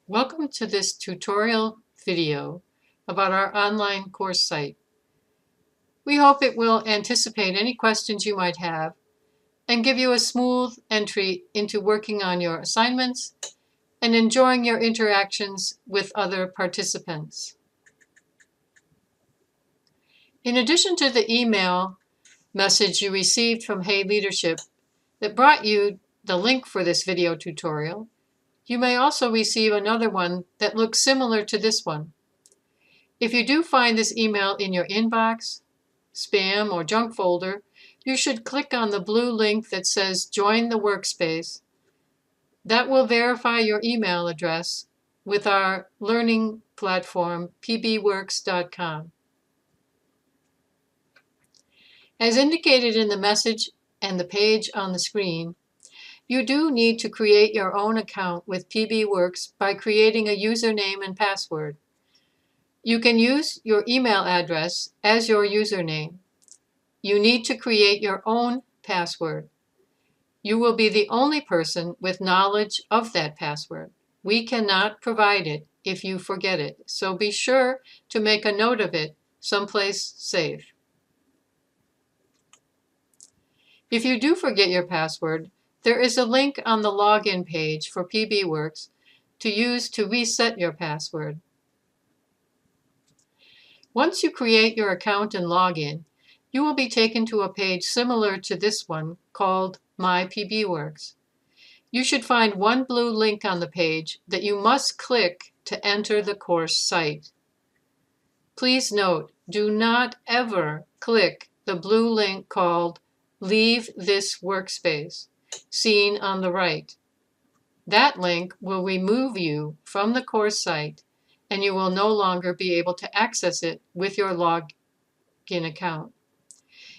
Welcome to this tutorial video about our online course site. We hope it will anticipate any questions you might have and give you a smooth entry into working on your assignments and enjoying your interactions with other participants. In addition to the email message you received from Hey Leadership that brought you the link for this video tutorial, you may also receive another one that looks similar to this one. If you do find this email in your inbox, spam, or junk folder, you should click on the blue link that says Join the Workspace. That will verify your email address with our learning platform, pbworks.com. As indicated in the message and the page on the screen, you do need to create your own account with PBWorks by creating a username and password. You can use your email address as your username. You need to create your own password. You will be the only person with knowledge of that password. We cannot provide it if you forget it, so be sure to make a note of it someplace safe. If you do forget your password, there is a link on the login page for PBWorks to use to reset your password. Once you create your account and login, you will be taken to a page similar to this one called My PBWorks. You should find one blue link on the page that you must click to enter the course site. Please note, do not ever click the blue link called Leave this workspace, seen on the right. That link will remove you from the course site and you will no longer be able to access it with your login account.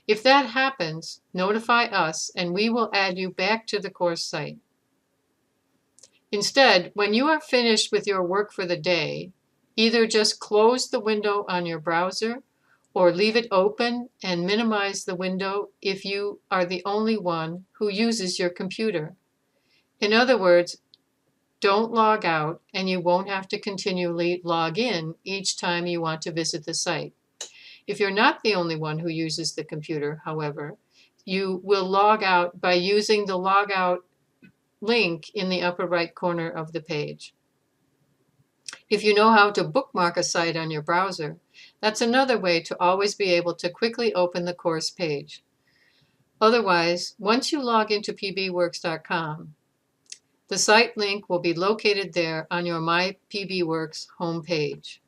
If that happens, notify us and we will add you back to the course site. Instead, when you are finished with your work for the day, either just close the window on your browser or leave it open and minimize the window if you are the only one who uses your computer. In other words, don't log out and you won't have to continually log in each time you want to visit the site. If you're not the only one who uses the computer, however, you will log out by using the logout link in the upper right corner of the page. If you know how to bookmark a site on your browser, that's another way to always be able to quickly open the course page. Otherwise, once you log into pbworks.com, the site link will be located there on your My PBWorks homepage.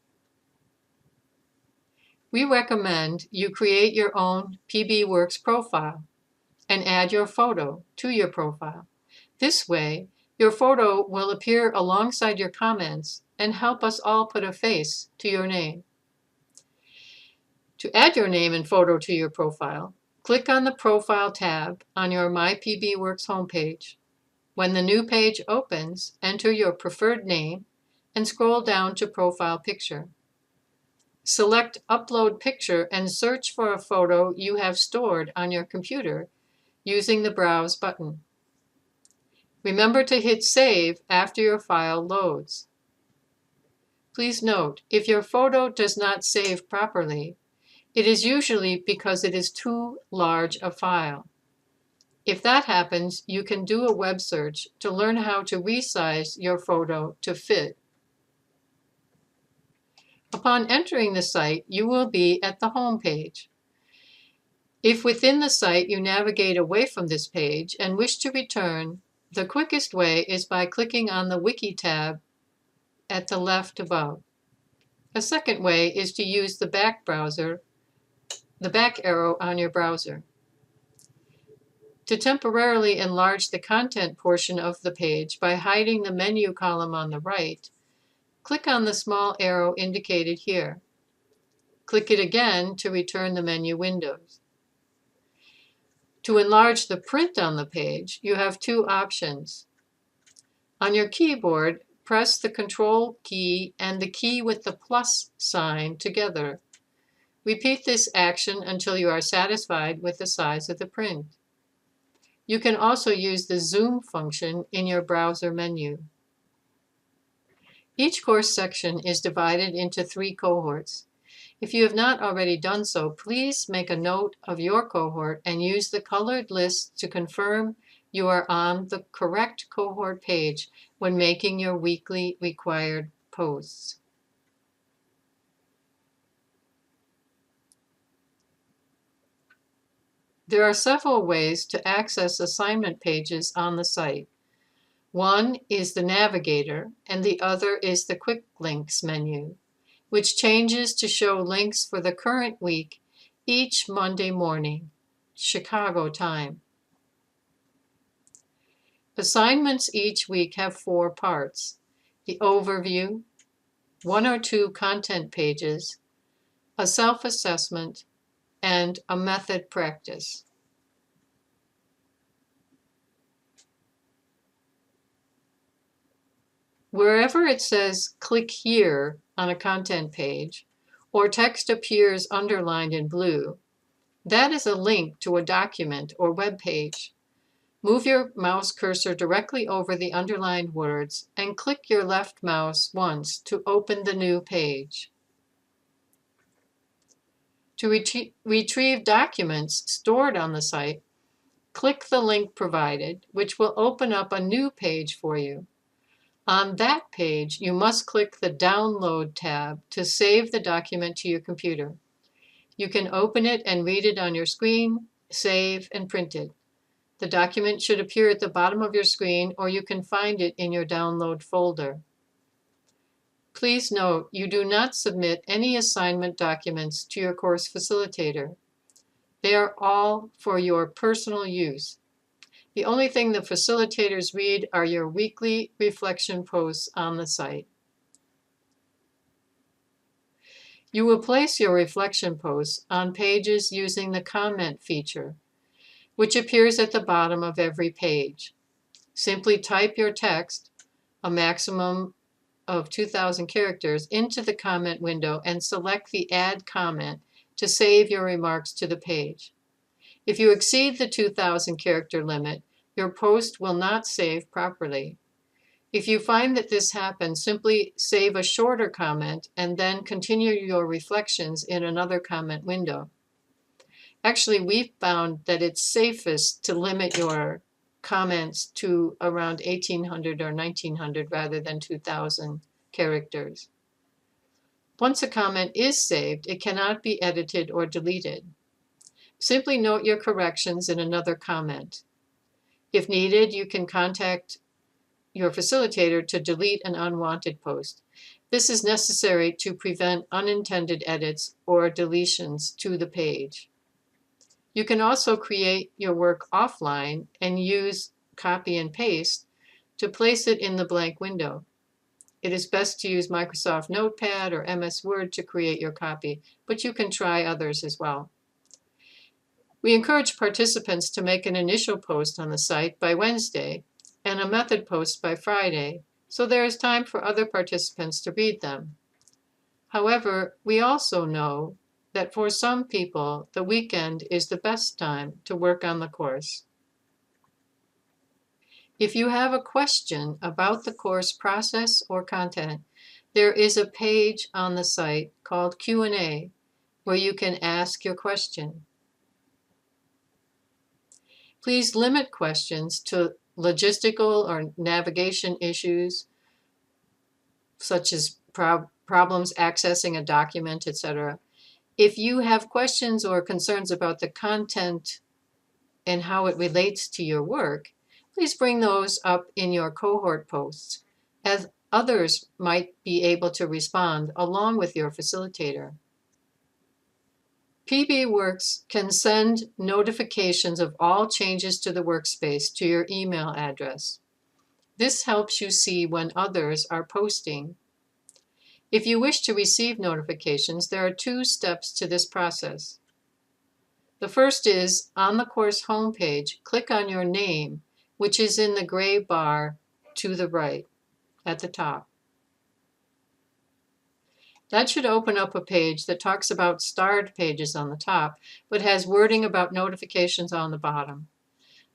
We recommend you create your own PBWorks profile and add your photo to your profile. This way, your photo will appear alongside your comments and help us all put a face to your name. To add your name and photo to your profile, click on the Profile tab on your My PBWorks homepage. When the new page opens, enter your preferred name and scroll down to Profile Picture. Select Upload Picture and search for a photo you have stored on your computer using the Browse button. Remember to hit Save after your file loads. Please note, if your photo does not save properly, it is usually because it is too large a file. If that happens, you can do a web search to learn how to resize your photo to fit. Upon entering the site, you will be at the home page. If within the site you navigate away from this page and wish to return, the quickest way is by clicking on the Wiki tab at the left above. A second way is to use the back arrow on your browser. To temporarily enlarge the content portion of the page by hiding the menu column on the right, click on the small arrow indicated here. Click it again to return the menu windows. To enlarge the print on the page, you have two options. On your keyboard, press the Control key and the key with the plus sign together. Repeat this action until you are satisfied with the size of the print. You can also use the zoom function in your browser menu. Each course section is divided into 3 cohorts. If you have not already done so, please make a note of your cohort and use the colored list to confirm you are on the correct cohort page when making your weekly required posts. There are several ways to access assignment pages on the site. One is the navigator, and the other is the Quick Links menu, which changes to show links for the current week each Monday morning, Chicago time. Assignments each week have 4 parts: the overview, 1 or 2 content pages, a self-assessment, and a method practice. Wherever it says "click here" on a content page, or text appears underlined in blue, that is a link to a document or web page. Move your mouse cursor directly over the underlined words and click your left mouse once to open the new page. To retrieve documents stored on the site, click the link provided, which will open up a new page for you. On that page, you must click the Download tab to save the document to your computer. You can open it and read it on your screen, save, and print it. The document should appear at the bottom of your screen, or you can find it in your download folder. Please note, you do not submit any assignment documents to your course facilitator. They are all for your personal use. The only thing the facilitators read are your weekly reflection posts on the site. You will place your reflection posts on pages using the comment feature, which appears at the bottom of every page. Simply type your text, a maximum of 2,000 characters, into the comment window and select the Add Comment to save your remarks to the page. If you exceed the 2,000 character limit, your post will not save properly. If you find that this happens, simply save a shorter comment and then continue your reflections in another comment window. Actually, we've found that it's safest to limit your comments to around 1,800 or 1,900 rather than 2,000 characters. Once a comment is saved, it cannot be edited or deleted. Simply note your corrections in another comment. If needed, you can contact your facilitator to delete an unwanted post. This is necessary to prevent unintended edits or deletions to the page. You can also create your work offline and use copy and paste to place it in the blank window. It is best to use Microsoft Notepad or MS Word to create your copy, but you can try others as well. We encourage participants to make an initial post on the site by Wednesday and a method post by Friday, so there is time for other participants to read them. However, we also know that for some people, the weekend is the best time to work on the course. If you have a question about the course process or content, there is a page on the site called Q&A where you can ask your question. Please limit questions to logistical or navigation issues, such as problems accessing a document, etc. If you have questions or concerns about the content and how it relates to your work, please bring those up in your cohort posts, as others might be able to respond along with your facilitator. PBWorks can send notifications of all changes to the workspace to your email address. This helps you see when others are posting. If you wish to receive notifications, there are 2 steps to this process. The first is, on the course homepage, click on your name, which is in the gray bar to the right at the top. That should open up a page that talks about starred pages on the top, but has wording about notifications on the bottom.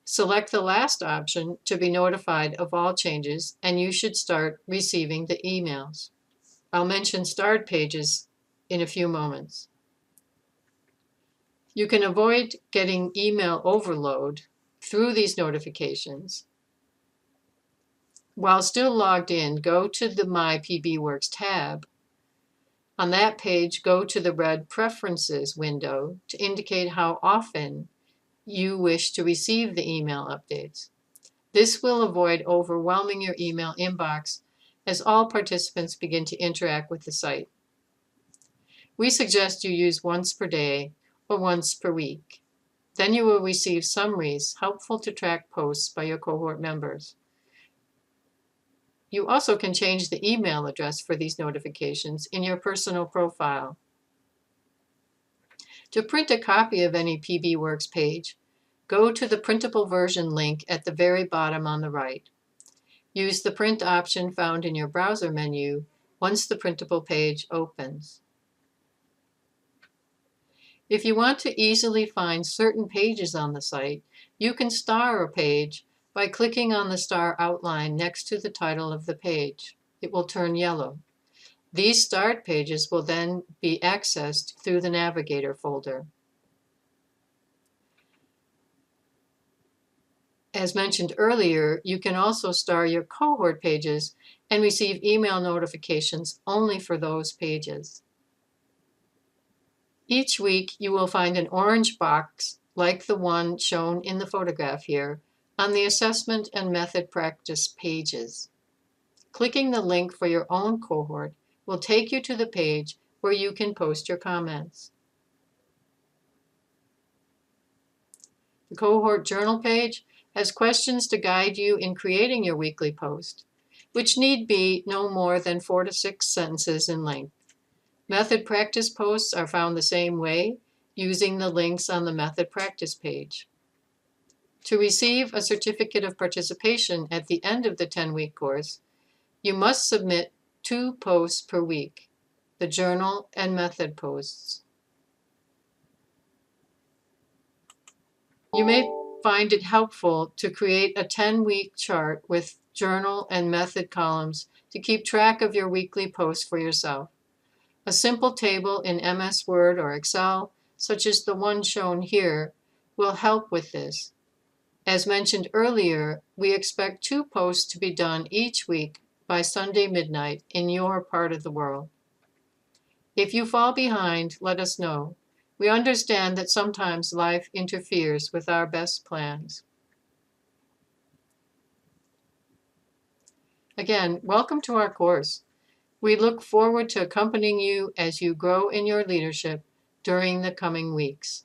Select the last option to be notified of all changes, and you should start receiving the emails. I'll mention start pages in a few moments. You can avoid getting email overload through these notifications. While still logged in, go to the My PBWorks tab. On that page, go to the red Preferences window to indicate how often you wish to receive the email updates. This will avoid overwhelming your email inbox as all participants begin to interact with the site. We suggest you use once per day or once per week. Then you will receive summaries helpful to track posts by your cohort members. You also can change the email address for these notifications in your personal profile. To print a copy of any PBWorks page, go to the printable version link at the very bottom on the right. Use the print option found in your browser menu once the printable page opens. If you want to easily find certain pages on the site, you can star a page by clicking on the star outline next to the title of the page. It will turn yellow. These starred pages will then be accessed through the Navigator folder. As mentioned earlier, you can also star your cohort pages and receive email notifications only for those pages. Each week, you will find an orange box like the one shown in the photograph here on the assessment and method practice pages. Clicking the link for your own cohort will take you to the page where you can post your comments. The cohort journal page has questions to guide you in creating your weekly post, which need be no more than 4 to 6 sentences in length. Method practice posts are found the same way, using the links on the method practice page. To receive a certificate of participation at the end of the 10-week course, you must submit 2 posts per week, the journal and method posts. You may find it helpful to create a 10-week chart with journal and method columns to keep track of your weekly posts for yourself. A simple table in MS Word or Excel, such as the one shown here, will help with this. As mentioned earlier, we expect 2 posts to be done each week by Sunday midnight in your part of the world. If you fall behind, let us know. We understand that sometimes life interferes with our best plans. Again, welcome to our course. We look forward to accompanying you as you grow in your leadership during the coming weeks.